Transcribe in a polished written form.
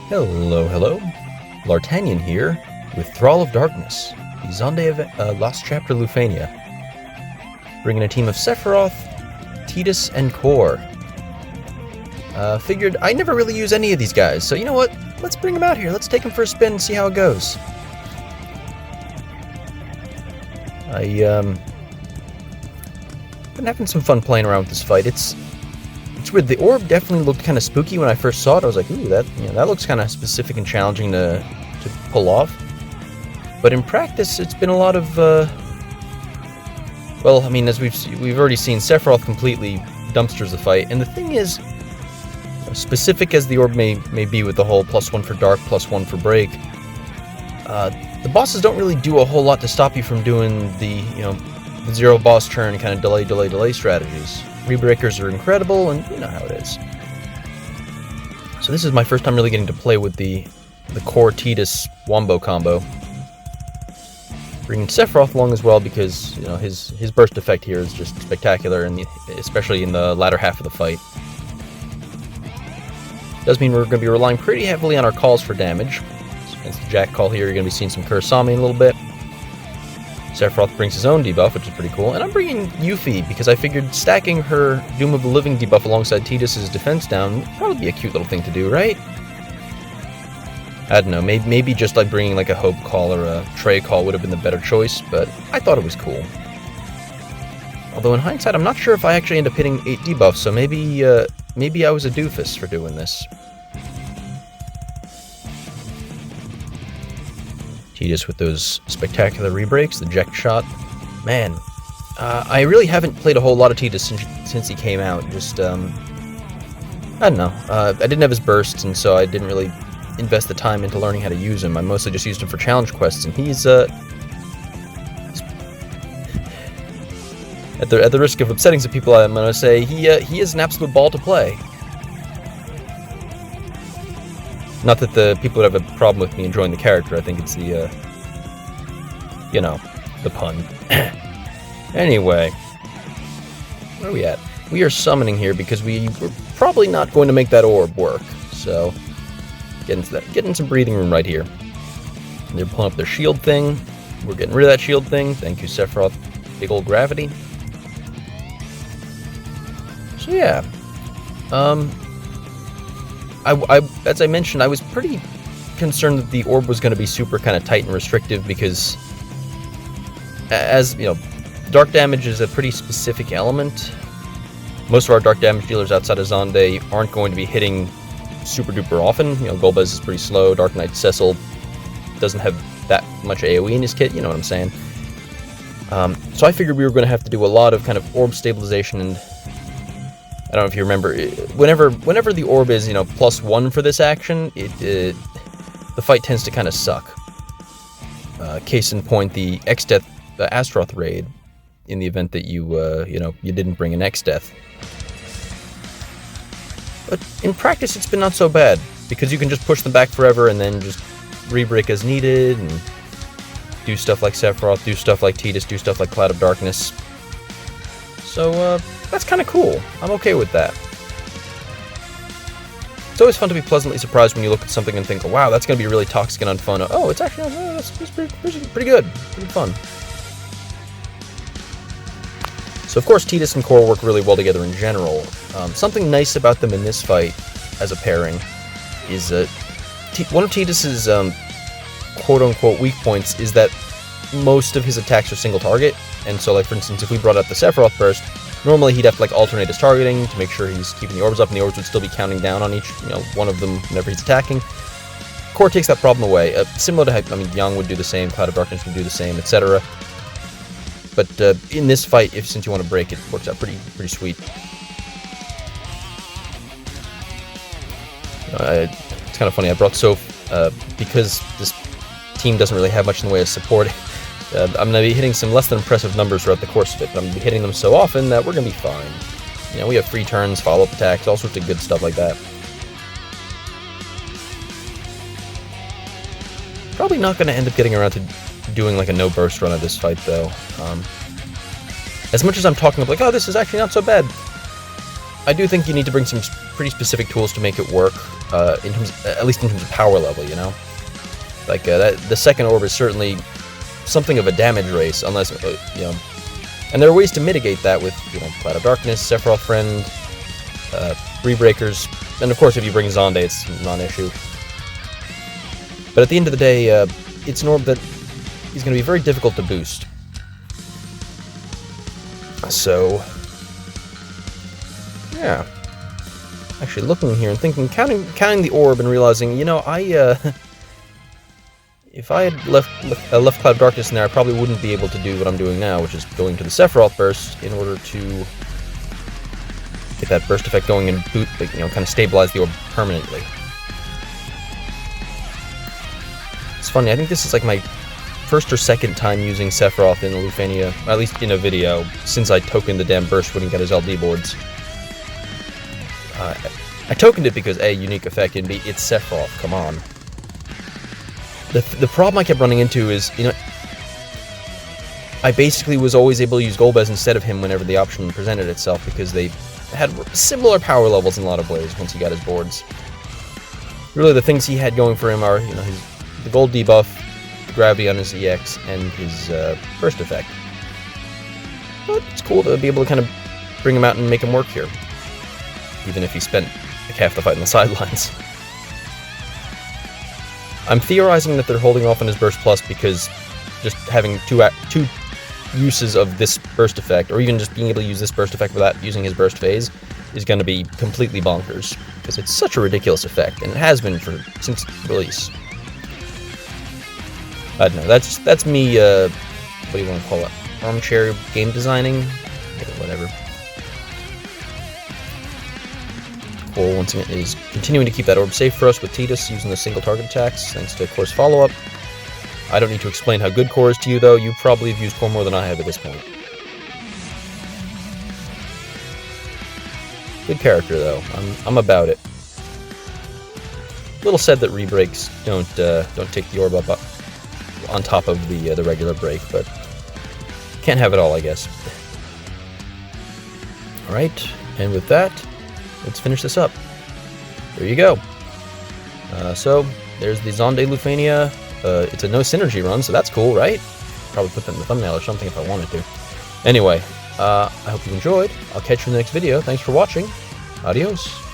Hello. Bl'Artagnan here, with Thrall of Darkness, the Xande Lost Chapter Lufenia. Bringing a team of Sephiroth, Tidus, and Cor. Figured I never really use any of these guys, so you know what? Let's bring them out here. Let's take them for a spin and see how it goes. Been having some fun playing around with this fight. It's weird. The orb definitely looked kind of spooky when I first saw it. I was like, ooh, that looks kind of specific and challenging to pull off. But in practice, it's been a lot of well, I mean, as we've already seen, Sephiroth completely dumpsters the fight. And the thing is, specific as the orb may be with the whole +1 for dark, +1 for break, the bosses don't really do a whole lot to stop you from doing the the zero boss turn kind of delay strategies. Rebreakers are incredible, and you know how it is. So this is my first time really getting to play with the Cor-Tidus wombo combo. Bringing Sephiroth along as well because his burst effect here is just spectacular, and especially in the latter half of the fight. Does mean we're going to be relying pretty heavily on our calls for damage. So against the Jack call here, you're going to be seeing some Kurasami in a little bit. Sephiroth brings his own debuff, which is pretty cool. And I'm bringing Yuffie because I figured stacking her Doom of the Living debuff alongside Tidus' defense down would probably be a cute little thing to do, right? I don't know, maybe just like bringing like a Hope call or a Trey call would have been the better choice, but I thought it was cool. Although in hindsight, I'm not sure if I actually end up hitting 8 debuffs, so maybe I was a doofus for doing this. Tidus with those spectacular rebreaks, the Jack shot. Man, I really haven't played a whole lot of Tidus since he came out. Just, I don't know. I didn't have his bursts, and so I didn't really invest the time into learning how to use him. I mostly just used him for challenge quests, and he's at the risk of upsetting some people, I'm gonna say he is an absolute ball to play. Not that the people would have a problem with me enjoying the character. I think it's the the pun. Anyway, where are we at? We are summoning here because we're probably not going to make that orb work. So, getting some breathing room right here. They're pulling up their shield thing. We're getting rid of that shield thing. Thank you, Sephiroth. Big old gravity. So yeah, as I mentioned, I was pretty concerned that the orb was going to be super kind of tight and restrictive because, as you know, dark damage is a pretty specific element. Most of our dark damage dealers outside of Xande aren't going to be hitting super duper often. Golbez is pretty slow. Dark Knight Cecil doesn't have that much AoE in his kit. You know what I'm saying? So I figured we were going to have to do a lot of kind of orb stabilization, and I don't know if you remember, whenever the orb is, +1 for this action, the fight tends to kind of suck. Case in point, the X-Death Astaroth raid, in the event that you didn't bring an X-Death. But in practice, it's been not so bad, because you can just push them back forever and then just rebreak as needed, and do stuff like Sephiroth, do stuff like Tidus, do stuff like Cloud of Darkness. So, that's kind of cool. I'm okay with that. It's always fun to be pleasantly surprised when you look at something and think, oh, wow, that's going to be really toxic and unfun. Oh, it's actually that's pretty good. Pretty fun. So, of course, Tidus and Cor work really well together in general. Something nice about them in this fight, as a pairing, is one of Tidus's quote-unquote weak points is that most of his attacks are single target. And so, like, for instance, if we brought out the Sephiroth burst, normally he'd have to, like, alternate his targeting to make sure he's keeping the orbs up, and the orbs would still be counting down on each, one of them whenever he's attacking. Cor takes that problem away. Similar to how, Young would do the same, Cloud of Darkness would do the same, etc. But in this fight, since you want to break, it works out pretty sweet. It's kind of funny. I brought Soph because this team doesn't really have much in the way of support. I'm going to be hitting some less than impressive numbers throughout the course of it, but I'm going to be hitting them so often that we're going to be fine. We have free turns, follow-up attacks, all sorts of good stuff like that. Probably not going to end up getting around to doing like a no-burst run of this fight, though. As much as I'm talking about, like, oh, this is actually not so bad, I do think you need to bring some pretty specific tools to make it work. at least in terms of power level, you know? Like, the second orb is certainly something of a damage race, unless, you know... And there are ways to mitigate that with, you know, Cloud of Darkness, Sephiroth Friend, Rebreakers, and of course if you bring Xande, it's non-issue. But at the end of the day, it's an orb that is going to be very difficult to boost. So... yeah. Actually looking here and thinking, counting the orb and realizing, you know, if I had left Cloud of Darkness in there, I probably wouldn't be able to do what I'm doing now, which is going to the Sephiroth Burst in order to get that burst effect going and boot, you know, kind of stabilize the orb permanently. It's funny, I think this is like my first or second time using Sephiroth in Lufenia, at least in a video, since I tokened the damn burst when he got his LD boards. I tokened it because A, unique effect, and B, it's Sephiroth, come on. The problem I kept running into is, you know, I basically was always able to use Golbez instead of him whenever the option presented itself, because they had similar power levels in a lot of ways once he got his boards. Really, the things he had going for him are, you know, the gold debuff, the gravity on his EX, and his burst effect. But it's cool to be able to kind of bring him out and make him work here, even if he spent like half the fight on the sidelines. I'm theorizing that they're holding off on his Burst Plus because just having two uses of this burst effect, or even just being able to use this burst effect without using his burst phase, is going to be completely bonkers, because it's such a ridiculous effect, and it has been since release. I don't know, that's me, what do you want to call it, armchair game designing? Whatever. Cor, once again, is continuing to keep that orb safe for us with Tidus using the single target attacks, thanks to Cor's follow-up. I don't need to explain how good Cor is to you, though. You probably have used Cor more than I have at this point. Good character, though. I'm about it. A little sad that rebreaks don't take the orb up on top of the regular break, but can't have it all, I guess. All right, and with that, let's finish this up. There you go. So, there's the Xande Lufenia. It's a no synergy run, so that's cool, right? Probably put that in the thumbnail or something if I wanted to. Anyway, I hope you enjoyed. I'll catch you in the next video. Thanks for watching. Adios.